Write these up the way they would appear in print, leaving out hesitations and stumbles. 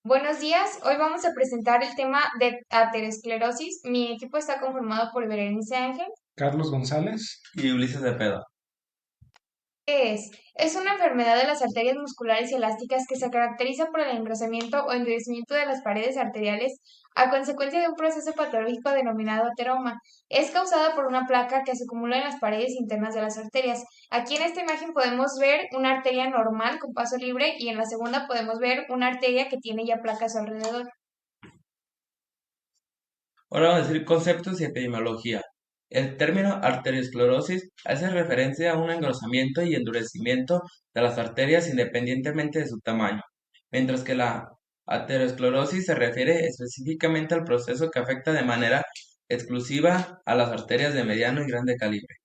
Buenos días, hoy vamos a presentar el tema de aterosclerosis. Mi equipo está conformado por Berenice Ángel. Carlos González. Y Ulises de Pedo. ¿Qué es? Es una enfermedad de las arterias musculares y elásticas que se caracteriza por el engrosamiento o endurecimiento de las paredes arteriales a consecuencia de un proceso patológico denominado ateroma. Es causada por una placa que se acumula en las paredes internas de las arterias. Aquí en esta imagen podemos ver una arteria normal con paso libre y en la segunda podemos ver una arteria que tiene ya placas alrededor. Ahora vamos a decir conceptos y epidemiología. El término arteriosclerosis hace referencia a un engrosamiento y endurecimiento de las arterias independientemente de su tamaño, mientras que la aterosclerosis se refiere específicamente al proceso que afecta de manera exclusiva a las arterias de mediano y grande calibre.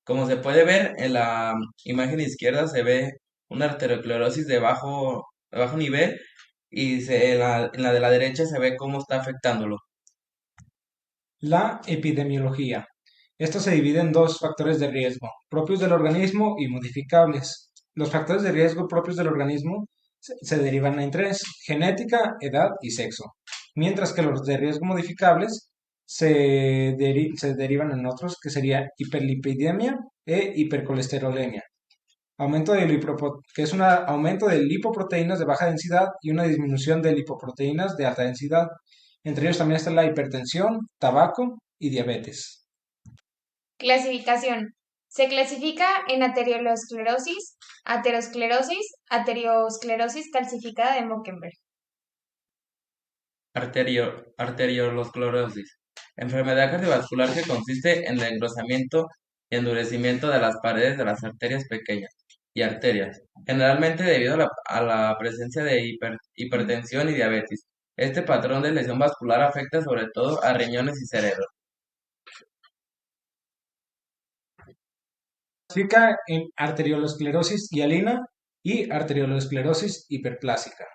Como se puede ver en la imagen izquierda se ve una arteriosclerosis de bajo nivel y en la de la derecha se ve cómo está afectándolo. La epidemiología. Esto se divide en dos factores de riesgo, propios del organismo y modificables. Los factores de riesgo propios del organismo se derivan en tres: genética, edad y sexo, mientras que los de riesgo modificables se derivan en otros que sería hiperlipidemia e hipercolesterolemia. Que es un aumento de lipoproteínas de baja densidad y una disminución de lipoproteínas de alta densidad. Entre ellos también está la hipertensión, tabaco y diabetes. Clasificación. Se clasifica en arteriosclerosis calcificada de Mockenberg. Arteriolosclerosis. Enfermedad cardiovascular que consiste en el engrosamiento y endurecimiento de las paredes de las arterias pequeñas y arterias, generalmente debido a la presencia de hipertensión y diabetes. Este patrón de lesión vascular afecta sobre todo a riñones y cerebro. Clasifica en arteriolosclerosis hialina y arteriolosclerosis hiperplásica.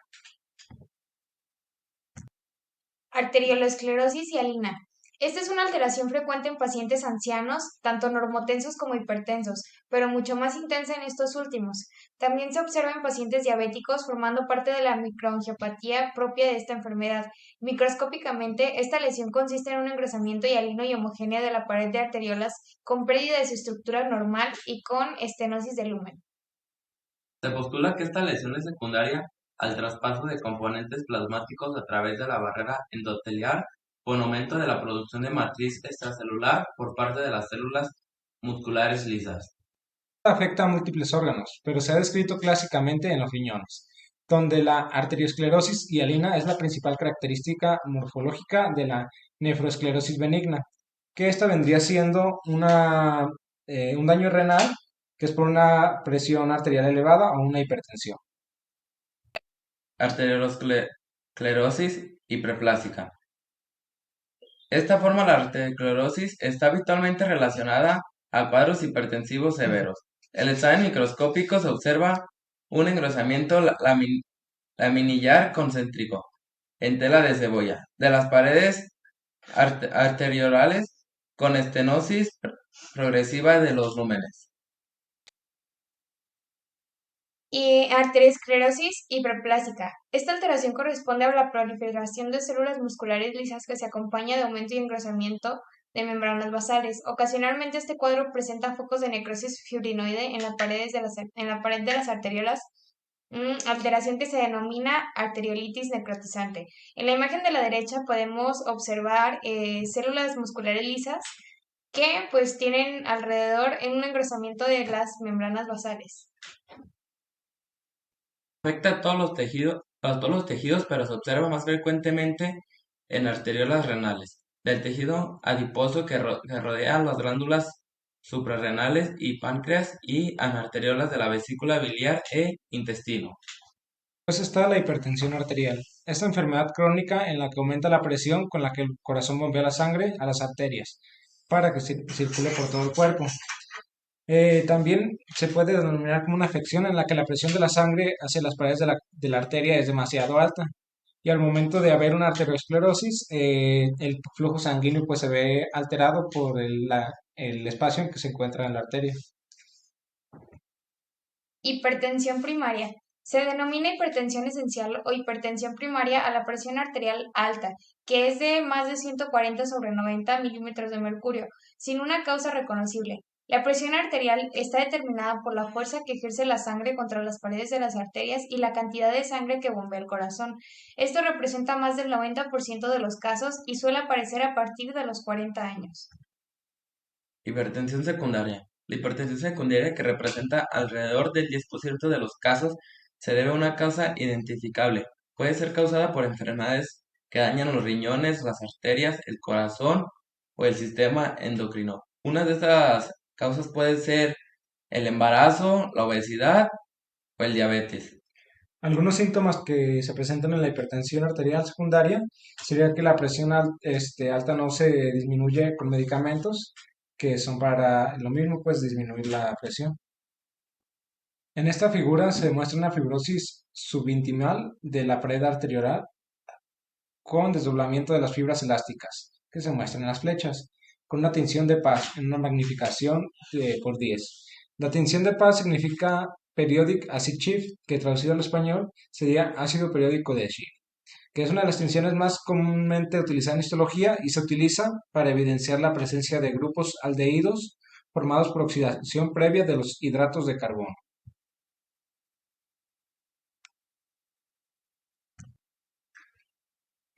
Arteriolosclerosis hialina. Esta es una alteración frecuente en pacientes ancianos, tanto normotensos como hipertensos, pero mucho más intensa en estos últimos. También se observa en pacientes diabéticos formando parte de la microangiopatía propia de esta enfermedad. Microscópicamente, esta lesión consiste en un engrosamiento hialino y homogénea de la pared de arteriolas con pérdida de su estructura normal y con estenosis del lumen. Se postula que esta lesión es secundaria al traspaso de componentes plasmáticos a través de la barrera endotelial con aumento de la producción de matriz extracelular por parte de las células musculares lisas. Afecta a múltiples órganos, pero se ha descrito clásicamente en los riñones, donde la arteriosclerosis hialina es la principal característica morfológica de la nefroesclerosis benigna, que esta vendría siendo un daño renal, que es por una presión arterial elevada o una hipertensión. Arteriosclerosis hiperplásica. Esta forma de la arteriosclerosis está habitualmente relacionada a cuadros hipertensivos severos. En el examen microscópico se observa un engrosamiento laminillar concéntrico en tela de cebolla de las paredes arteriolales con estenosis progresiva de los lúmenes. Y arteriosclerosis hiperplásica. Esta alteración corresponde a la proliferación de células musculares lisas que se acompaña de aumento y engrosamiento de membranas basales. Ocasionalmente este cuadro presenta focos de necrosis fibrinoide en en la pared de las arteriolas, alteración que se denomina arteriolitis necrotizante. En la imagen de la derecha podemos observar células musculares lisas que pues tienen alrededor un engrosamiento de las membranas basales. Afecta a todos los tejidos, pero se observa más frecuentemente en arteriolas renales, del tejido adiposo que rodea las glándulas suprarrenales y páncreas y en arteriolas de la vesícula biliar e intestino. Pues está la hipertensión arterial, esta enfermedad crónica en la que aumenta la presión con la que el corazón bombea la sangre a las arterias para que circule por todo el cuerpo. También se puede denominar como una afección en la que la presión de la sangre hacia las paredes de la arteria es demasiado alta. Y al momento de haber una arteriosclerosis, el flujo sanguíneo pues se ve alterado por el espacio en que se encuentra en la arteria. Hipertensión primaria. Se denomina hipertensión esencial o hipertensión primaria a la presión arterial alta, que es de más de 140 sobre 90 milímetros de mercurio, sin una causa reconocible. La presión arterial está determinada por la fuerza que ejerce la sangre contra las paredes de las arterias y la cantidad de sangre que bombea el corazón. Esto representa más del 90% de los casos y suele aparecer a partir de los 40 años. Hipertensión secundaria. La hipertensión secundaria, que representa alrededor del 10% de los casos, se debe a una causa identificable. Puede ser causada por enfermedades que dañan los riñones, las arterias, el corazón o el sistema endocrino. Una de estas causas puede ser el embarazo, la obesidad o el diabetes. Algunos síntomas que se presentan en la hipertensión arterial secundaria sería que la presión alta no se disminuye con medicamentos que son para lo mismo, pues disminuir la presión. En esta figura se muestra una fibrosis subintimal de la pared arteriolar con desdoblamiento de las fibras elásticas, que se muestran en las flechas, con una tensión de Paz en una magnificación por 10. La tensión de Paz significa periodic acid shift, que traducido al español sería ácido periódico de Schiff, que es una de las tensiones más comúnmente utilizadas en histología y se utiliza para evidenciar la presencia de grupos aldehídos formados por oxidación previa de los hidratos de carbono.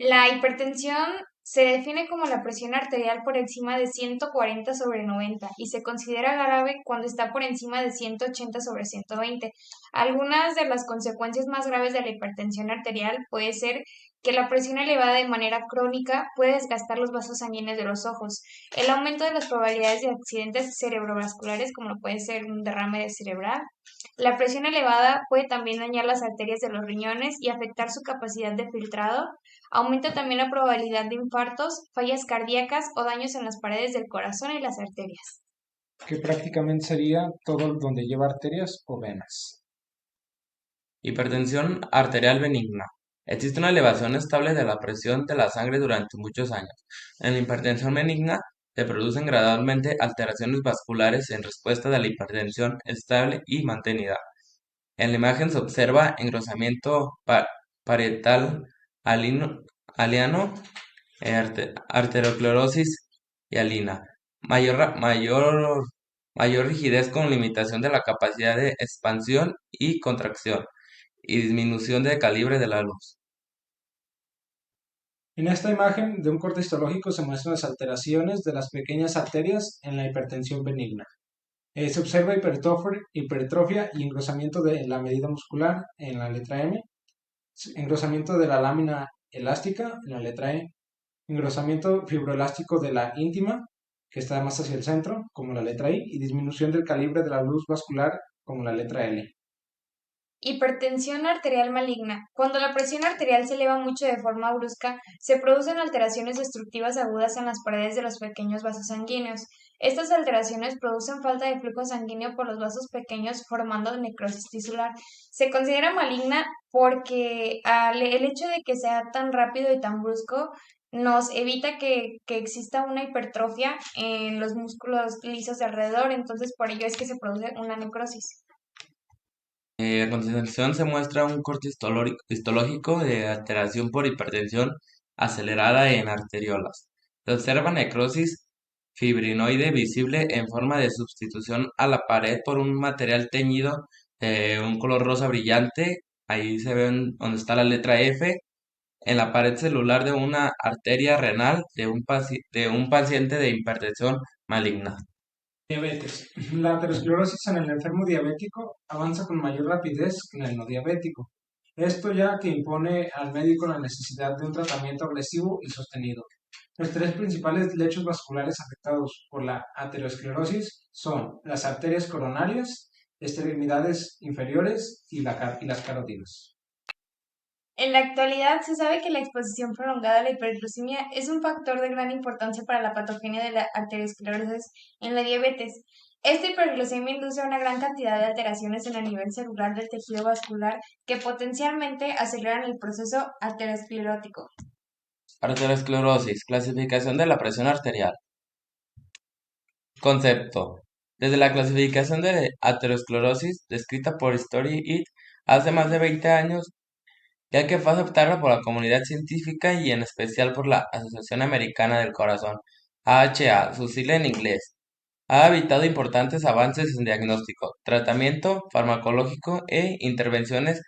La hipertensión se define como la presión arterial por encima de 140 sobre 90 y se considera grave cuando está por encima de 180 sobre 120. Algunas de las consecuencias más graves de la hipertensión arterial puede ser que la presión elevada de manera crónica puede desgastar los vasos sanguíneos de los ojos, el aumento de las probabilidades de accidentes cerebrovasculares, como lo puede ser un derrame cerebral. La presión elevada puede también dañar las arterias de los riñones y afectar su capacidad de filtrado. Aumenta también la probabilidad de infartos, fallas cardíacas o daños en las paredes del corazón y las arterias. Que prácticamente sería todo donde lleva arterias o venas. Hipertensión arterial benigna. Existe una elevación estable de la presión de la sangre durante muchos años. En la hipertensión benigna se producen gradualmente alteraciones vasculares en respuesta de la hipertensión estable y mantenida. En la imagen se observa engrosamiento parietal aliano, arteriosclerosis hialina, mayor rigidez con limitación de la capacidad de expansión y contracción, y disminución de calibre de la luz. En esta imagen de un corte histológico se muestran las alteraciones de las pequeñas arterias en la hipertensión benigna. Se observa hipertrofia y engrosamiento de la medida muscular en la letra M, engrosamiento de la lámina elástica en la letra E, engrosamiento fibroelástico de la íntima, que está más hacia el centro, como la letra I, y disminución del calibre de la luz vascular, como la letra L. Hipertensión arterial maligna. Cuando la presión arterial se eleva mucho de forma brusca, se producen alteraciones destructivas agudas en las paredes de los pequeños vasos sanguíneos. Estas alteraciones producen falta de flujo sanguíneo por los vasos pequeños, formando necrosis tisular. Se considera maligna porque el hecho de que sea tan rápido y tan brusco nos evita que exista una hipertrofia en los músculos lisos de alrededor, entonces por ello es que se produce una necrosis. A continuación se muestra un corte histológico de alteración por hipertensión acelerada en arteriolas. Se observa necrosis fibrinoide visible en forma de sustitución a la pared por un material teñido de un color rosa brillante. Ahí se ve donde está la letra F, en la pared celular de una arteria renal de un paciente de hipertensión maligna. Diabetes. La aterosclerosis en el enfermo diabético avanza con mayor rapidez que en el no diabético. Esto ya que impone al médico la necesidad de un tratamiento agresivo y sostenido. Los tres principales lechos vasculares afectados por la aterosclerosis son las arterias coronarias, extremidades inferiores y las carótidas. En la actualidad se sabe que la exposición prolongada a la hiperglucemia es un factor de gran importancia para la patogenia de la arteriosclerosis en la diabetes. Esta hiperglucemia induce a una gran cantidad de alteraciones en el nivel celular del tejido vascular que potencialmente aceleran el proceso aterosclerótico. Arteriosclerosis. Clasificación de la presión arterial. Concepto. Desde la clasificación de aterosclerosis, descrita por Story It, hace más de 20 años, ya que fue aceptada por la comunidad científica y en especial por la Asociación Americana del Corazón, AHA, sus siglas en inglés. Ha evitado importantes avances en diagnóstico, tratamiento farmacológico e intervenciones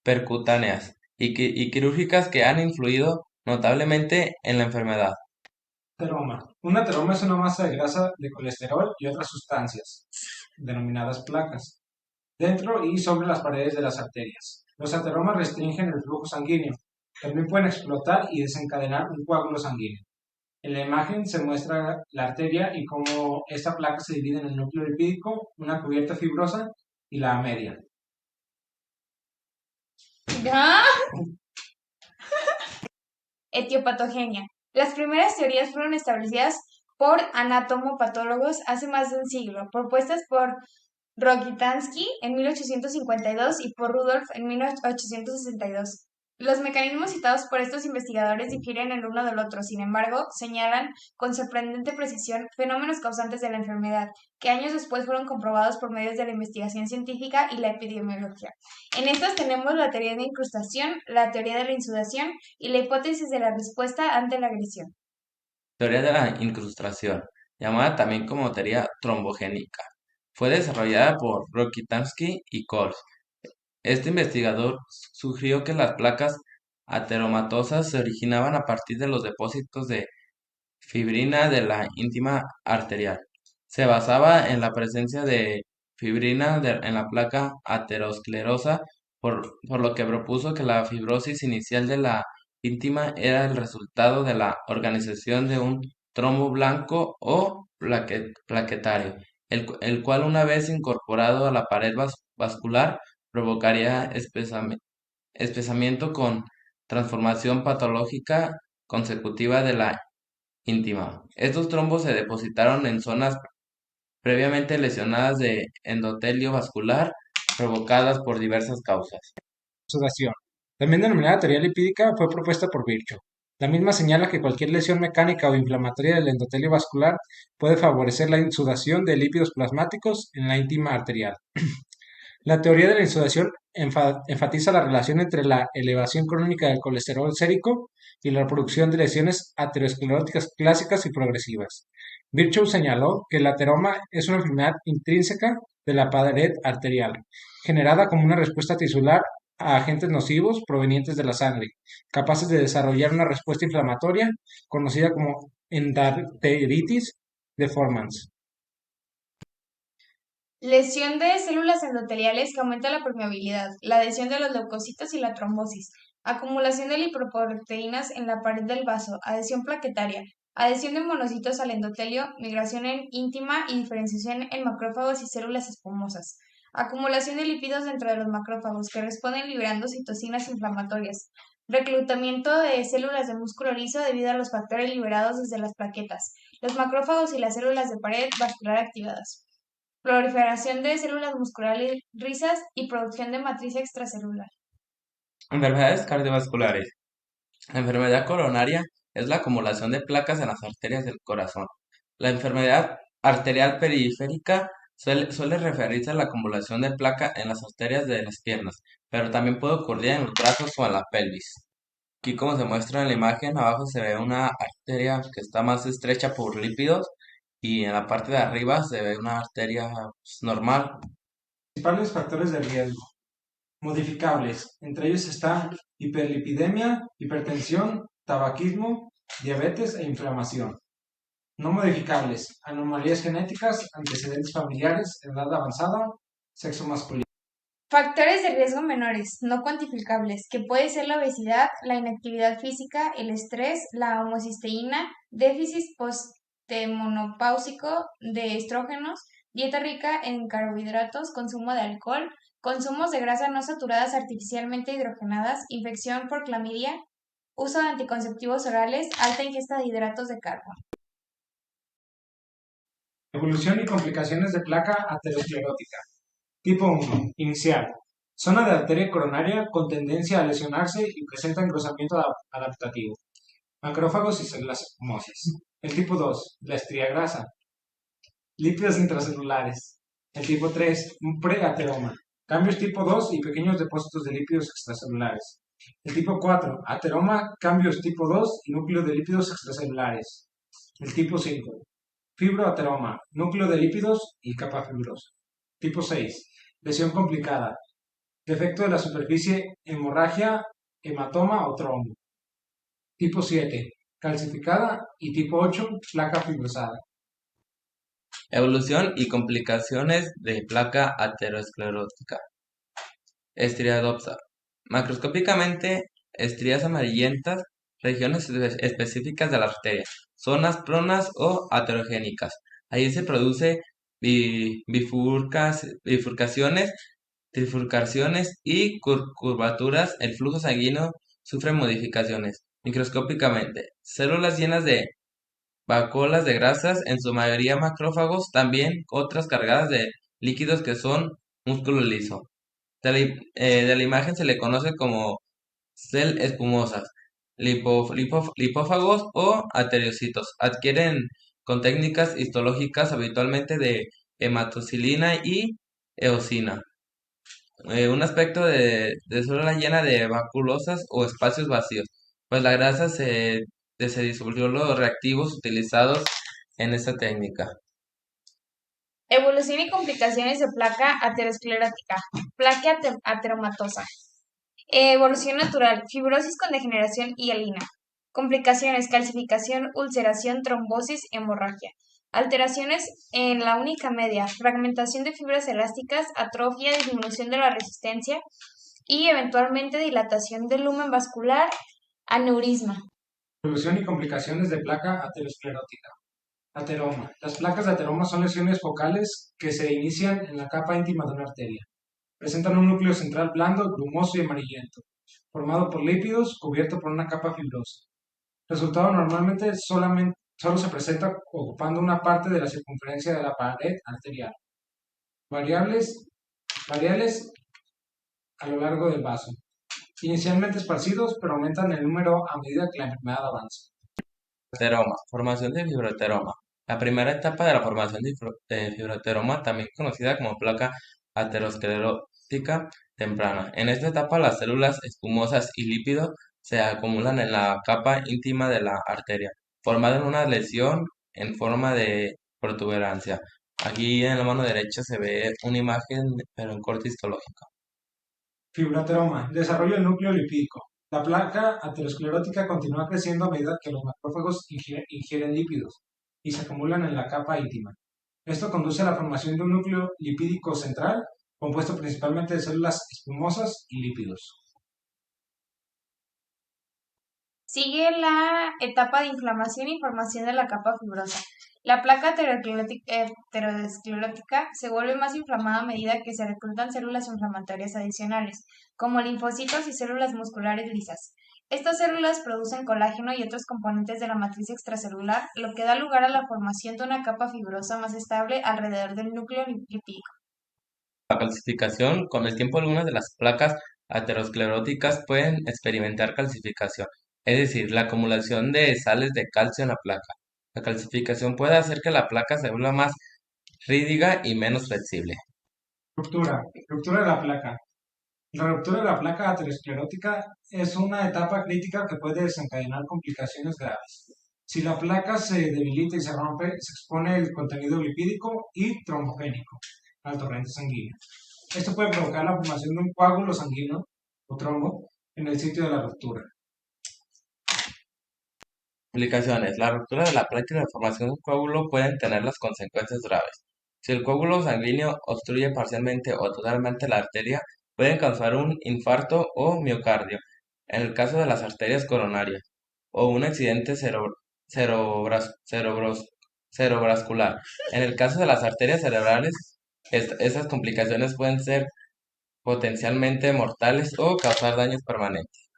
percutáneas y quirúrgicas que han influido notablemente en la enfermedad. Ateroma. Un ateroma es una masa de grasa de colesterol y otras sustancias, denominadas placas, dentro y sobre las paredes de las arterias. Los ateromas restringen el flujo sanguíneo. También pueden explotar y desencadenar un coágulo sanguíneo. En la imagen se muestra la arteria y cómo esta placa se divide en el núcleo lipídico, una cubierta fibrosa y la media. ¿Ah? Etiopatogenia. Las primeras teorías fueron establecidas por anatomopatólogos hace más de un siglo, propuestas por Rokitansky en 1852 y por Rudolf en 1862. Los mecanismos citados por estos investigadores difieren el uno del otro, sin embargo, señalan con sorprendente precisión fenómenos causantes de la enfermedad, que años después fueron comprobados por medios de la investigación científica y la epidemiología. En estas tenemos la teoría de incrustación, la teoría de la insudación y la hipótesis de la respuesta ante la agresión. Teoría de la incrustación, llamada también como teoría trombogénica, fue desarrollada por Rokitansky y Coles. Este investigador sugirió que las placas ateromatosas se originaban a partir de los depósitos de fibrina de la íntima arterial. Se basaba en la presencia de fibrina en la placa aterosclerosa, por lo que propuso que la fibrosis inicial de la íntima era el resultado de la organización de un trombo blanco o plaquetario, el cual una vez incorporado a la pared vascular provocaría espesamiento con transformación patológica consecutiva de la íntima. Estos trombos se depositaron en zonas previamente lesionadas de endotelio vascular provocadas por diversas causas. Sudación. También denominada teoría lipídica, fue propuesta por Virchow. La misma señala que cualquier lesión mecánica o inflamatoria del endotelio vascular puede favorecer la insudación de lípidos plasmáticos en la íntima arterial. La teoría de la insudación enfatiza la relación entre la elevación crónica del colesterol sérico y la producción de lesiones ateroscleróticas clásicas y progresivas. Virchow señaló que el ateroma es una enfermedad intrínseca de la pared arterial, generada como una respuesta tisular a agentes nocivos provenientes de la sangre, capaces de desarrollar una respuesta inflamatoria conocida como endarteritis deformans. Lesión de células endoteliales que aumenta la permeabilidad, la adhesión de los leucocitos y la trombosis, acumulación de lipoproteínas en la pared del vaso, adhesión plaquetaria, adhesión de monocitos al endotelio, migración en íntima y diferenciación en macrófagos y células esponjosas, acumulación de lípidos dentro de los macrófagos que responden liberando citocinas inflamatorias, reclutamiento de células de músculo liso debido a los factores liberados desde las plaquetas, los macrófagos y las células de pared vascular activadas. Proliferación de células musculares lisas y producción de matriz extracelular. Enfermedades cardiovasculares. La enfermedad coronaria es la acumulación de placas en las arterias del corazón. La enfermedad arterial periférica suele referirse a la acumulación de placa en las arterias de las piernas, pero también puede ocurrir en los brazos o en la pelvis. Aquí como se muestra en la imagen, abajo se ve una arteria que está más estrecha por lípidos y en la parte de arriba se ve una arteria normal. Principales factores de riesgo. Modificables. Entre ellos están hiperlipidemia, hipertensión, tabaquismo, diabetes e inflamación. No modificables. Anomalías genéticas, antecedentes familiares, edad avanzada, sexo masculino. Factores de riesgo menores, no cuantificables, que puede ser la obesidad, la inactividad física, el estrés, la homocisteína, déficit postmenopáusico de estrógenos, dieta rica en carbohidratos, consumo de alcohol, consumos de grasas no saturadas artificialmente hidrogenadas, infección por clamidia, uso de anticonceptivos orales, alta ingesta de hidratos de carbono. Evolución y complicaciones de placa aterosclerótica. Tipo 1. Inicial. Zona de arteria coronaria con tendencia a lesionarse y presenta engrosamiento adaptativo. Macrófagos y células escamosas. El tipo 2. La estría grasa. Lípidos intracelulares. El tipo 3. Un preateroma. cambios tipo 2 y pequeños depósitos de lípidos extracelulares. El tipo 4, ateroma, cambios tipo 2 y núcleo de lípidos extracelulares. El tipo 5, fibroateroma, núcleo de lípidos y capa fibrosa. Tipo 6, lesión complicada, defecto de la superficie, hemorragia, hematoma o trombo. Tipo 7, calcificada y tipo 8, placa fibrosada. Evolución y complicaciones de placa aterosclerótica. Estriadopsa. Macroscópicamente, estrías amarillentas, regiones específicas de la arteria, zonas pronas o aterogénicas. Ahí se produce bifurcaciones, trifurcaciones y curvaturas. El flujo sanguíneo sufre modificaciones. Microscópicamente, células llenas de vacuolas de grasas, en su mayoría macrófagos, también otras cargadas de líquidos que son músculo liso. De la imagen se le conoce como cel espumosas, lipófagos o arteriocitos. Adquieren con técnicas histológicas habitualmente de hematocilina y eosina. Un aspecto de célula llena de vaculosas o espacios vacíos, pues la grasa se disolvió los reactivos utilizados en esta técnica. Evolución y complicaciones de placa aterosclerótica. Placa ateromatosa. Evolución natural. Fibrosis con degeneración y hialina. Complicaciones. Calcificación, ulceración, trombosis, hemorragia. Alteraciones en la única media. Fragmentación de fibras elásticas, atrofia, disminución de la resistencia y eventualmente dilatación del lumen vascular, aneurisma. Evolución y complicaciones de placa aterosclerótica. Ateroma. Las placas de ateroma son lesiones focales que se inician en la capa íntima de una arteria. Presentan un núcleo central blando, grumoso y amarillento, formado por lípidos, cubierto por una capa fibrosa. El resultado normalmente solo se presenta ocupando una parte de la circunferencia de la pared arterial. Variables a lo largo del vaso. Inicialmente esparcidos, pero aumentan el número a medida que la enfermedad avanza. Fibroateroma. Formación de fibroateroma. La primera etapa de la formación de fibroateroma, también conocida como placa aterosclerótica temprana. En esta etapa, las células espumosas y lípidos se acumulan en la capa íntima de la arteria, formando una lesión en forma de protuberancia. Aquí en la mano derecha se ve una imagen, pero en corte histológico. Fibroateroma. Desarrollo del núcleo lipídico. La placa aterosclerótica continúa creciendo a medida que los macrófagos ingieren lípidos y se acumulan en la capa íntima. Esto conduce a la formación de un núcleo lipídico central compuesto principalmente de células espumosas y lípidos. Sigue la etapa de inflamación y formación de la capa fibrosa. La placa aterosclerótica se vuelve más inflamada a medida que se reclutan células inflamatorias adicionales, como linfocitos y células musculares lisas. Estas células producen colágeno y otros componentes de la matriz extracelular, lo que da lugar a la formación de una capa fibrosa más estable alrededor del núcleo lipídico. La calcificación, con el tiempo algunas de las placas ateroscleróticas pueden experimentar calcificación, es decir, la acumulación de sales de calcio en la placa. La calcificación puede hacer que la placa se vuelva más rígida y menos flexible. Ruptura. Ruptura de la placa. La ruptura de la placa aterosclerótica es una etapa crítica que puede desencadenar complicaciones graves. Si la placa se debilita y se rompe, se expone el contenido lipídico y trombogénico al torrente sanguíneo. Esto puede provocar la formación de un coágulo sanguíneo o trombo en el sitio de la ruptura. Complicaciones. La ruptura de la placa y la formación de un coágulo pueden tener las consecuencias graves. Si el coágulo sanguíneo obstruye parcialmente o totalmente la arteria, pueden causar un infarto o miocardio, en el caso de las arterias coronarias, o un accidente cerebrovascular. En el caso de las arterias cerebrales, esas complicaciones pueden ser potencialmente mortales o causar daños permanentes.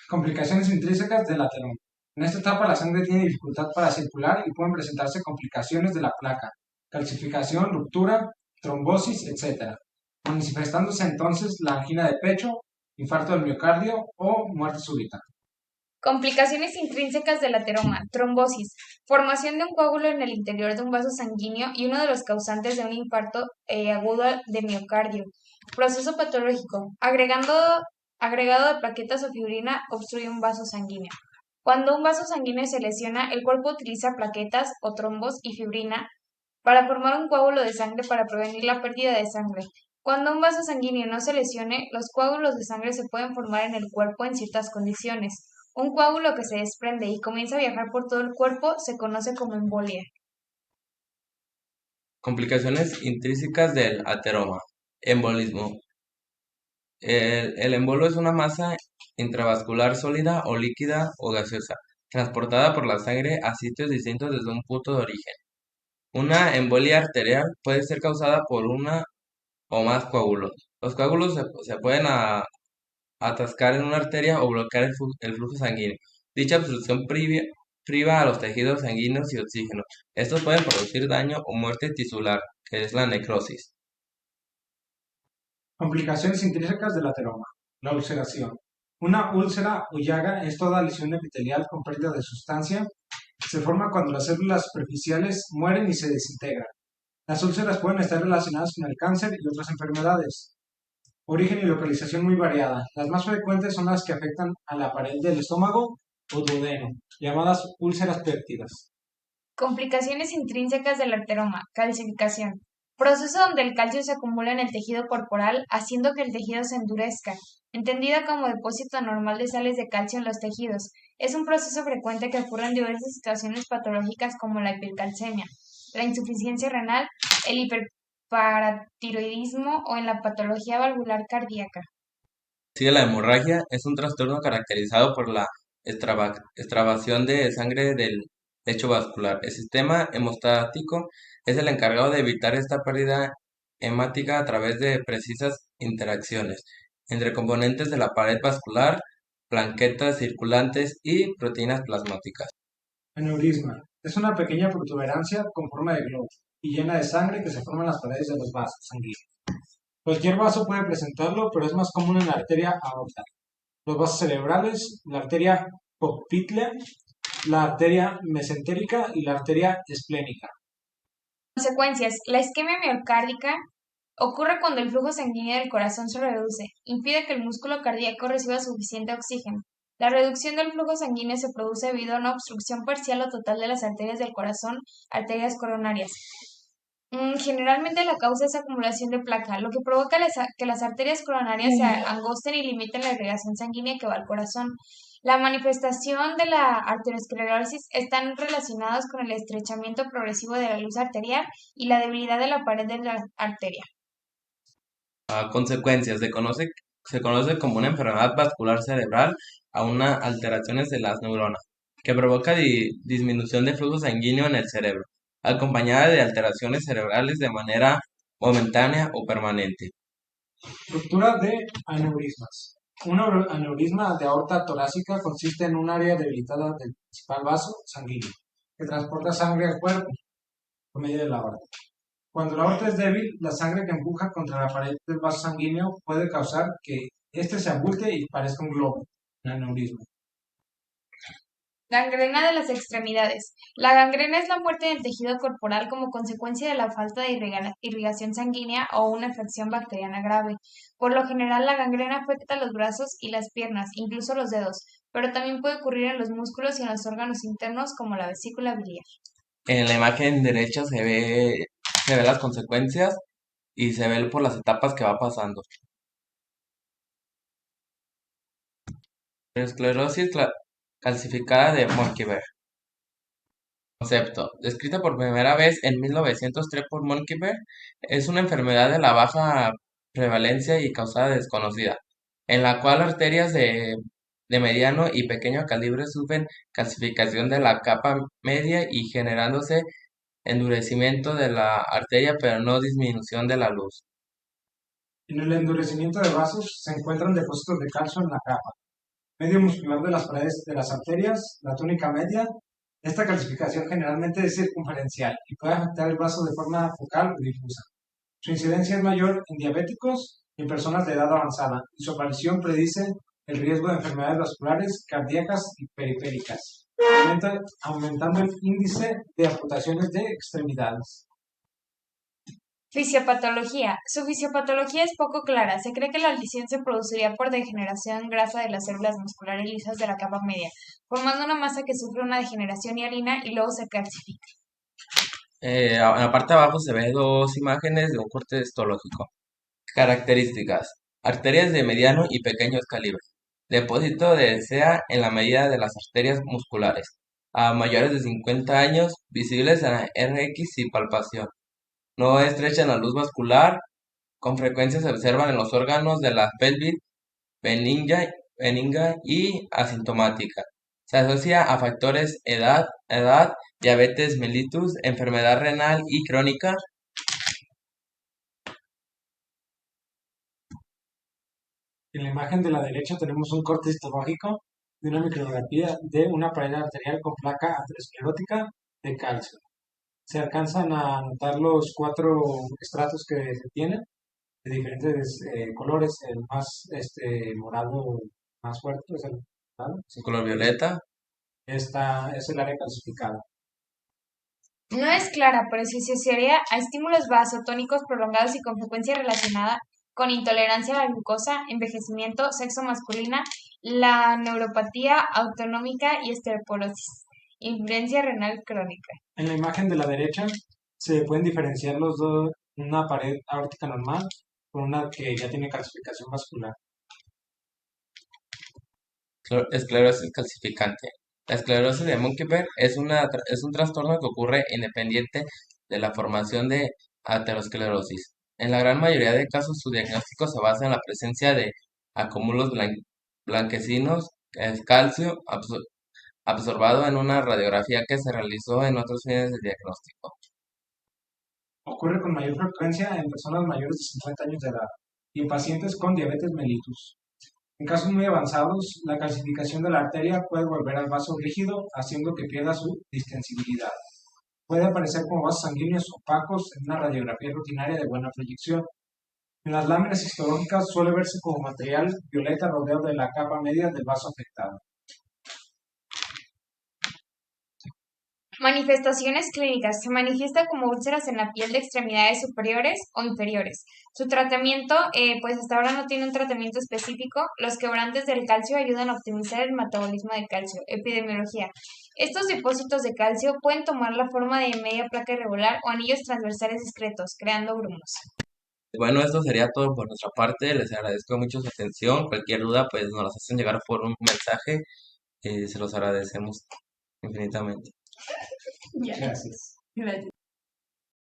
Complicaciones intrínsecas del ateroma. En esta etapa la sangre tiene dificultad para circular y pueden presentarse complicaciones de la placa, calcificación, ruptura, trombosis, etc., manifestándose entonces la angina de pecho, infarto del miocardio o muerte súbita. Complicaciones intrínsecas del ateroma, trombosis, formación de un coágulo en el interior de un vaso sanguíneo y uno de los causantes de un infarto agudo de miocardio. Proceso patológico, agregado de plaquetas o fibrina obstruye un vaso sanguíneo. Cuando un vaso sanguíneo se lesiona, el cuerpo utiliza plaquetas o trombos y fibrina para formar un coágulo de sangre para prevenir la pérdida de sangre. Cuando un vaso sanguíneo no se lesione, los coágulos de sangre se pueden formar en el cuerpo en ciertas condiciones. Un coágulo que se desprende y comienza a viajar por todo el cuerpo se conoce como embolia. Complicaciones intrínsecas del ateroma. Embolismo. El embolo es una masa intravascular sólida o líquida o gaseosa, transportada por la sangre a sitios distintos desde un punto de origen. Una embolia arterial puede ser causada por una o más coágulos. Los coágulos se pueden atascar en una arteria o bloquear el flujo sanguíneo. Dicha obstrucción priva a los tejidos sanguíneos y oxígeno. Estos pueden producir daño o muerte tisular, que es la necrosis. Complicaciones intrínsecas del ateroma. La ulceración. Una úlcera o llaga es toda lesión epitelial con pérdida de sustancia. Se forma cuando las células superficiales mueren y se desintegran. Las úlceras pueden estar relacionadas con el cáncer y otras enfermedades. Origen y localización muy variada. Las más frecuentes son las que afectan a la pared del estómago o duodeno, llamadas úlceras péptidas. Complicaciones intrínsecas del ateroma, calcificación. Proceso donde el calcio se acumula en el tejido corporal, haciendo que el tejido se endurezca. Entendida como depósito anormal de sales de calcio en los tejidos, es un proceso frecuente que ocurre en diversas situaciones patológicas como la hipercalcemia, la insuficiencia renal, el hiperparatiroidismo o en la patología valvular cardíaca. Sigue la hemorragia, es un trastorno caracterizado por la extravasación de sangre del lecho vascular. El sistema hemostático es el encargado de evitar esta pérdida hemática a través de precisas interacciones entre componentes de la pared vascular, plaquetas circulantes y proteínas plasmáticas. Aneurisma. Es una pequeña protuberancia con forma de globo y llena de sangre que se forma en las paredes de los vasos sanguíneos. Cualquier vaso puede presentarlo, pero es más común en la arteria aorta, los vasos cerebrales, la arteria poplitea, la arteria mesentérica y la arteria esplénica. Consecuencias. La isquemia miocárdica ocurre cuando el flujo sanguíneo del corazón se reduce, impide que el músculo cardíaco reciba suficiente oxígeno. La reducción del flujo sanguíneo se produce debido a una obstrucción parcial o total de las arterias del corazón, arterias coronarias. Generalmente la causa es acumulación de placa, lo que provoca que las arterias coronarias se angosten y limiten la irrigación sanguínea que va al corazón. La manifestación de la arteriosclerosis están relacionadas con el estrechamiento progresivo de la luz arterial y la debilidad de la pared de la arteria. Consecuencias. Se conoce como una enfermedad vascular cerebral a una alteraciones de las neuronas, que provoca disminución de flujo sanguíneo en el cerebro, acompañada de alteraciones cerebrales de manera momentánea o permanente. Ruptura de aneurismas. Un aneurisma de aorta torácica consiste en un área debilitada del principal vaso sanguíneo que transporta sangre al cuerpo por medio de la aorta. Cuando la aorta es débil, la sangre que empuja contra la pared del vaso sanguíneo puede causar que éste se abulte y parezca un globo, un aneurisma. Gangrena de las extremidades. La gangrena es la muerte del tejido corporal como consecuencia de la falta de irrigación sanguínea o una infección bacteriana grave. Por lo general, la gangrena afecta a los brazos y las piernas, incluso los dedos, pero también puede ocurrir en los músculos y en los órganos internos como la vesícula biliar. En la imagen derecha se ve las consecuencias y se ve por las etapas que va pasando. Esclerosis calcificada de Monckeberg. Concepto. Descrita por primera vez en 1903 por Monckeberg, es una enfermedad de la baja prevalencia y causada desconocida, en la cual arterias de mediano y pequeño calibre sufren calcificación de la capa media y generándose endurecimiento de la arteria, pero no disminución de la luz. En el endurecimiento de vasos se encuentran depósitos de calcio en la capa medio muscular de las paredes de las arterias, la túnica media. Esta calcificación generalmente es circunferencial y puede afectar el vaso de forma focal o difusa. Su incidencia es mayor en diabéticos y en personas de edad avanzada y su aparición predice el riesgo de enfermedades vasculares, cardíacas y periféricas, aumentando el índice de amputaciones de extremidades. Fisiopatología. Su fisiopatología es poco clara. Se cree que la lesión se produciría por degeneración grasa de las células musculares lisas de la capa media, formando una masa que sufre una degeneración hialina y luego se calcifica. En la parte de abajo se ve dos imágenes de un corte histológico. Características. Arterias de mediano y pequeño calibre. Depósito de SEA en la medida de las arterias musculares. A mayores de 50 años, visibles en la RX y palpación. No estrecha en la luz vascular. Con frecuencia se observan en los órganos de la pelvis benigna y asintomática. Se asocia a factores edad, diabetes mellitus, enfermedad renal y crónica. En la imagen de la derecha tenemos un corte histológico de una micrografía de una pared arterial con placa aterosclerótica de calcio. Se alcanzan a notar los 4 estratos que se tienen de diferentes colores. El más morado más fuerte es el morado. Su color violeta. Esta es el área calcificada. No es clara, pero se asociaría a estímulos vasotónicos prolongados y con frecuencia relacionada con intolerancia a la glucosa, envejecimiento, sexo masculina, la neuropatía autonómica y osteoporosis, influencia renal crónica. En la imagen de la derecha se pueden diferenciar los dos, una pared aórtica normal con una que ya tiene calcificación vascular. Esclerosis calcificante. La esclerosis de Monckeberg es un trastorno que ocurre independiente de la formación de aterosclerosis. En la gran mayoría de casos, su diagnóstico se basa en la presencia de acúmulos blanquecinos, calcio absorbado en una radiografía que se realizó en otros fines de diagnóstico. Ocurre con mayor frecuencia en personas mayores de 50 años de edad y en pacientes con diabetes mellitus. En casos muy avanzados, la calcificación de la arteria puede volver al vaso rígido, haciendo que pierda su distensibilidad. Puede aparecer como vasos sanguíneos opacos en una radiografía rutinaria de buena proyección. En las láminas histológicas suele verse como material violeta rodeado de la capa media del vaso afectado. Manifestaciones clínicas. Se manifiesta como úlceras en la piel de extremidades superiores o inferiores. Su tratamiento, pues hasta ahora no tiene un tratamiento específico. Los quebrantes del calcio ayudan a optimizar el metabolismo de calcio. Epidemiología. Estos depósitos de calcio pueden tomar la forma de media placa irregular o anillos transversales discretos, creando grumos. Bueno, esto sería todo por nuestra parte. Les agradezco mucho su atención. Cualquier duda, pues nos las hacen llegar por un mensaje. Se los agradecemos infinitamente. Ya. Gracias. Gracias.